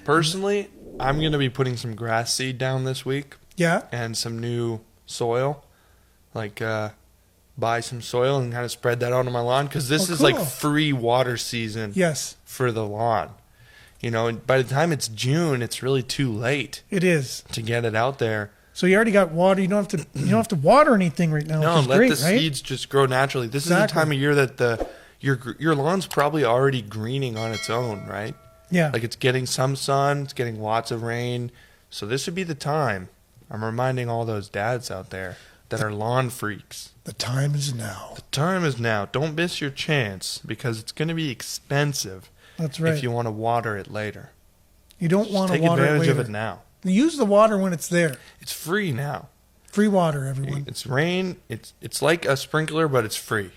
Personally, I'm going to be putting some grass seed down this week. Yeah. And some new soil. Like, buy some soil and kind of spread that out on my lawn. Because this is like free water season. Yes. For the lawn. You know, and by the time it's June, it's really too late. It is. To get it out there. So you already got water. You don't have to water anything right now. No, let the seeds just grow naturally. This is the time of year that your lawn's probably already greening on its own, right? Yeah. Like it's getting some sun, it's getting lots of rain. So this would be the time. I'm reminding all those dads out there that are lawn freaks. The time is now. The time is now. Don't miss your chance because it's going to be expensive. That's right. If you want to water it later. You don't want to water it later. Take advantage of it now. Use the water when it's there. It's free now. Free water, everyone. It's rain. It's like a sprinkler, but it's free.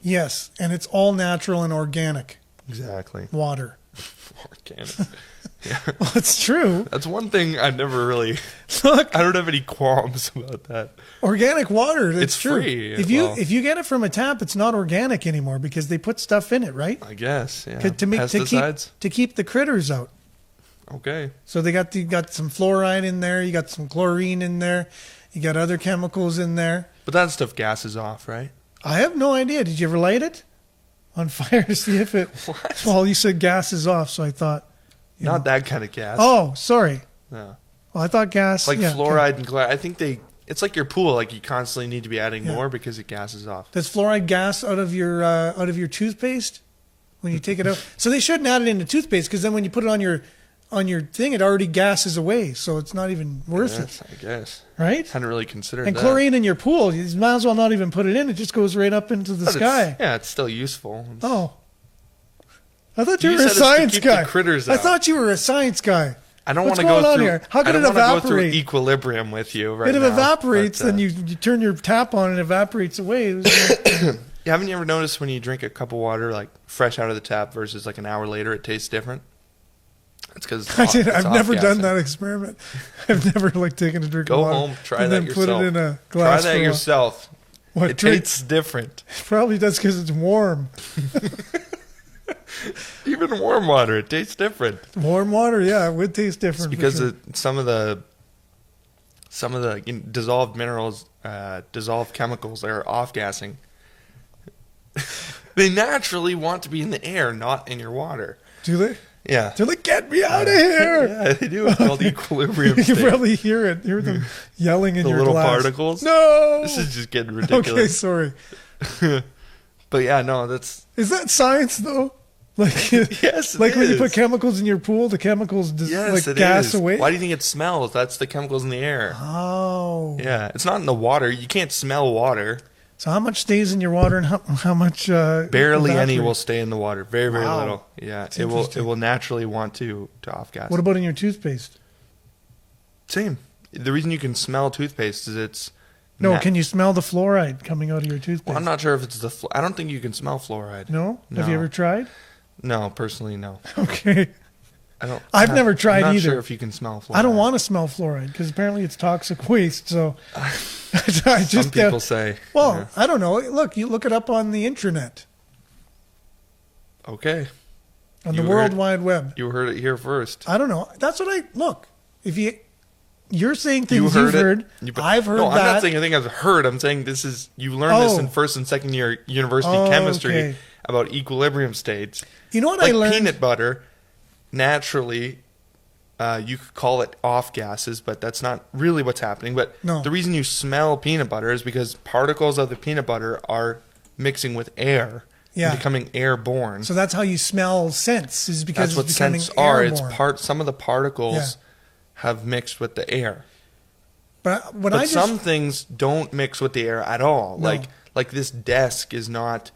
Yes, and it's all natural and organic. Exactly. Water. Organic. Yeah. Well, it's true. That's one thing I've never really... Look. I don't have any qualms about that. Organic water, it's true. Free. If you get it from a tap, it's not organic anymore because they put stuff in it, right? I guess, yeah. Pesticides? To keep the critters out. Okay. So you got some fluoride in there, you got some chlorine in there, you got other chemicals in there. But that stuff gases off, right? I have no idea. Did you ever light it on fire to see if it... What? Well, you said gas is off, so I thought... Not that kind of gas. Oh, sorry. No. Well, I thought gas... Like fluoride and glass. I think it's like your pool. Like you constantly need to be adding more because it gases off. Does fluoride gas out of your toothpaste when you take it out? So they shouldn't add it into toothpaste because then when you put it on your thing, it already gases away. So it's not even worth it. I guess. Right? Hadn't really considered and that. Chlorine in your pool, you might as well not even put it in. It just goes right up into the sky. It's still useful. Oh. I thought you were a science guy. I thought you were a science guy. I don't want to go through. Here? How could it evaporate? Go through equilibrium with you right now. It evaporates, then you turn your tap on and it evaporates away. Haven't you ever noticed when you drink a cup of water like fresh out of the tap versus like an hour later, it tastes different? It's because I've never done that experiment. I've never taken a drink of water. Go home, try and that then yourself. Put it in a glass. Try that yourself. What, it tastes different. It probably does because it's warm. Even warm water, it tastes different. Warm water, yeah, it would taste different. It's because some of the dissolved minerals, dissolved chemicals that are off-gassing. They naturally want to be in the air, not in your water. Do they? Yeah. They're like, get me out of here. Yeah, they do. It's called equilibrium You state. can probably hear it. Hear them yelling in your little glass. Particles? No. This is just getting ridiculous. Okay, sorry. But yeah, no, that's... Is that science, though? Yes, when you put chemicals in your pool, the chemicals gas away? Why do you think it smells? That's the chemicals in the air. Oh. Yeah, it's not in the water. You can't smell water. So how much stays in your water and how much barely any will stay in the water. Very, very little. Yeah, That's it will naturally want to off-gas. What about in your toothpaste? Same. The reason you can smell toothpaste is it's... No, can you smell the fluoride coming out of your toothpaste? Well, I'm not sure if it's the... I don't think you can smell fluoride. No? Have you ever tried? No, personally, no. Okay. I've never tried either. I'm not sure if you can smell fluoride. I don't want to smell fluoride because apparently it's toxic waste. So some people say. Well, yeah. I don't know. Look, you look it up on the internet. Okay. On the World Wide Web. You heard it here first. I don't know. That's what I look. If you're saying things you've heard. I've heard that. No, I'm not saying anything I've heard. I'm saying this is you learn this in first and second year university chemistry about equilibrium states. You know what I learned? Peanut butter, naturally, you could call it off gases, but that's not really what's happening. But the reason you smell peanut butter is because particles of the peanut butter are mixing with air. And becoming airborne. So that's how you smell scents. Is because that's what scents are. It's some of the particles have mixed with the air. But some things don't mix with the air at all. No. Like this desk is not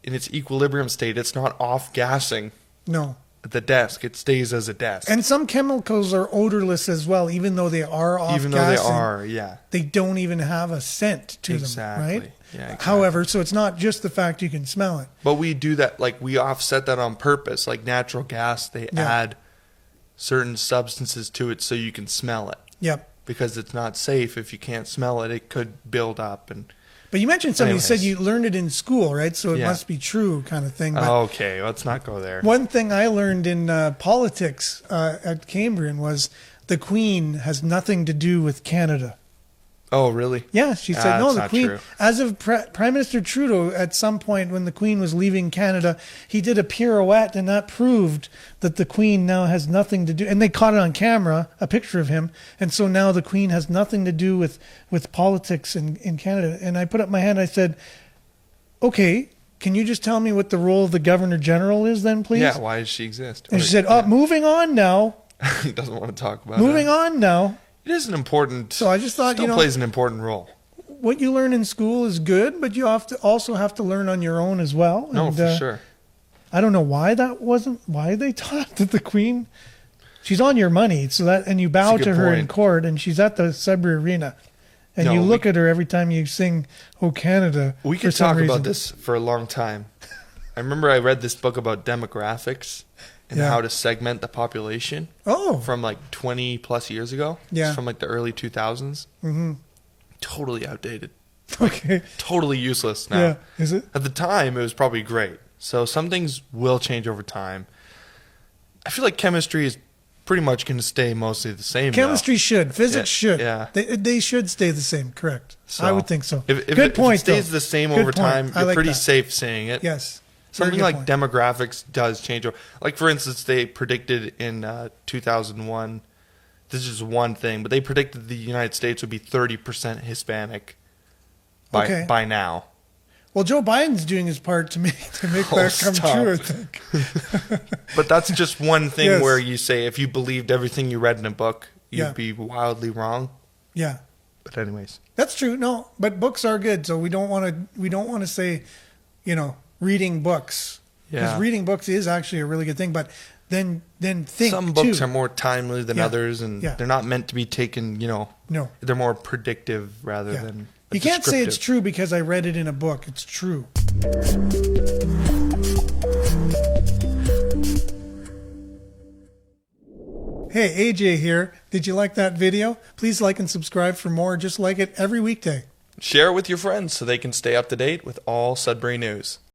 in its equilibrium state. It's not off gassing. No. The desk, it stays as a desk. And some chemicals are odorless as well, even though they are off gassing. Even though they are, yeah. They don't even have a scent to them, right? Yeah, exactly. However, so it's not just the fact you can smell it. But we do that, we offset that on purpose. Like natural gas, they add certain substances to it so you can smell it. Yep. Because it's not safe. If you can't smell it, it could build up and But you mentioned something. Anyways. You said you learned it in school, right? So it Yeah. must be true, kind of thing. But Okay, let's not go there. one thing I learned in politics at Cambrian was the Queen has nothing to do with Canada. Oh, really? Yeah, she said, no, that's the not Queen, true. as of Prime Minister Trudeau, at some point when the Queen was leaving Canada, he did a pirouette, and that proved that the Queen now has nothing to do, and they caught it on camera, a picture of him, and so now the Queen has nothing to do with politics in Canada. And I put up my hand, I said, okay, can you just tell me what the role of the Governor General is then, please? Yeah, why does she exist? And she said, moving on now. He doesn't want to talk about Moving on now. It is an important. So I just thought, still plays an important role. What you learn in school is good, but you also have to learn on your own as well. No, and, for sure. I don't know why why they taught that the Queen, she's on your money, and you bow to her in court, and she's at the Sudbury Arena, and you look at her every time you sing "Oh Canada." We could talk about this for a long time. I remember I read this book about demographics and how to segment the population. Oh. From like 20 plus years ago. Yeah. It's from like the early 2000s. Mm-hmm. Totally outdated. Okay. Totally useless now. Yeah. Is it? At the time, it was probably great. So some things will change over time. I feel like chemistry is pretty much going to stay mostly the same. Chemistry should. Physics should. Yeah. They should stay the same. Correct. So, I would think so. If Good point. If it stays the same over time, you're pretty safe saying it. Yes. Something like demographics does change. Like, for instance, they predicted in 2001, this is one thing, but they predicted the United States would be 30% Hispanic by now. Well, Joe Biden's doing his part to make that come true, I think. But that's just one thing where you say if you believed everything you read in a book, you'd be wildly wrong. Yeah. But anyways. That's true. No, but books are good, so we don't want to say, reading books, because reading books is actually a really good thing. But then think some books are more timely than others, and they're not meant to be taken. No, they're more predictive rather than. You can't say it's true because I read it in a book. It's true. Hey, AJ here. Did you like that video? Please like and subscribe for more. Just like it every weekday. Share it with your friends so they can stay up to date with all Sudbury news.